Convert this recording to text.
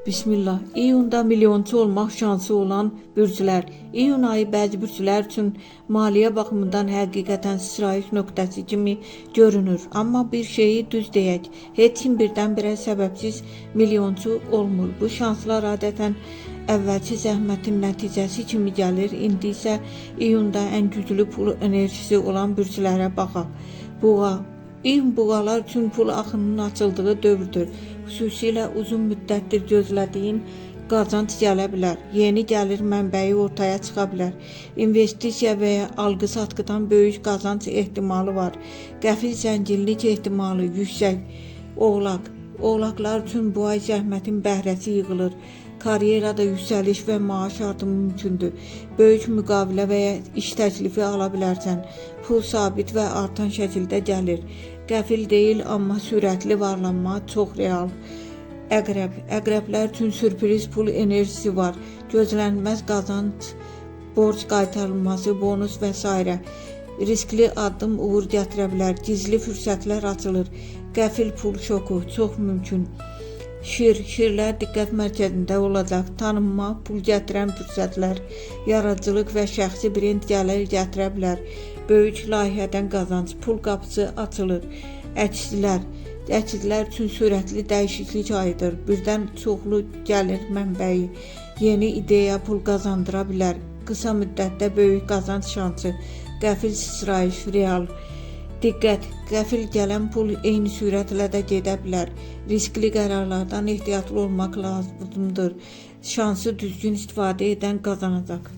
Bismillah. İyunda milyonçu olmaq şansı olan bürclər. İyun ayı bəzi bürclər üçün maliyyə baxımından həqiqətən sıçrayış nöqtəsi kimi görünür. Amma bir şeyi düz deyək, heç kim birdən-birə səbəbsiz milyonçu olmur. Bu şanslar adətən əvvəlki zəhmətin nəticəsi kimi gəlir. İndi isə iyunda ən güclü pul enerjisi olan bürclərə baxaq. Boğa. İyun boğalar üçün pul axınının açıldığı dövrdür. Xüsusilə uzun müddətdir gözlədiyin qazanc gələ bilər. Yeni gəlir mənbəyi ortaya çıxa bilər. İnvestisiya və ya alqı-satqıdan böyük qazanc ehtimalı var. Qəfil zənginlik ehtimalı yüksək. Oğlaq. Oğlaqlar üçün bu ay zəhmətin bəhrəsi yığılır. Karyerada yüksəliş və maaş artımı mümkündür. Böyük müqavilə və ya iş təklifi ala bilərsən. Pul sabit və artan şəkildə gəlir. Qəfil deyil, amma sürətli varlanma çox real. Əqrəb. Əqrəblər üçün sürpriz pul enerjisi var. Gözlənilməz qazanc, borc qaytarılması, bonus və s. Riskli addım uğur gətirə bilər. Gizli fürsətlər açılır. Qəfil pul şoku çox mümkün. Şirlər diqqət mərkəzində olacaq. Tanınma, pul gətirən fürsətlər, yaradıcılıq və şəxsi brend gəlir gətirə bilər. Böyük layihədən qazanc, pul qapısı açılır. Əkizlər. Əkizlər üçün sürətli dəyişiklik ayıdır. Birdən çoxlu gəlir mənbəyi, yeni ideya pul qazandıra bilər. Qısa müddətdə böyük qazanc şansı, qəfil sıçrayış, real. Diqqət, qəfil gələn pul eyni sürətlə də gedə bilər. Riskli qərarlardan ehtiyatlı olmaq lazımdır. Şansı düzgün istifadə edən qazanacaq.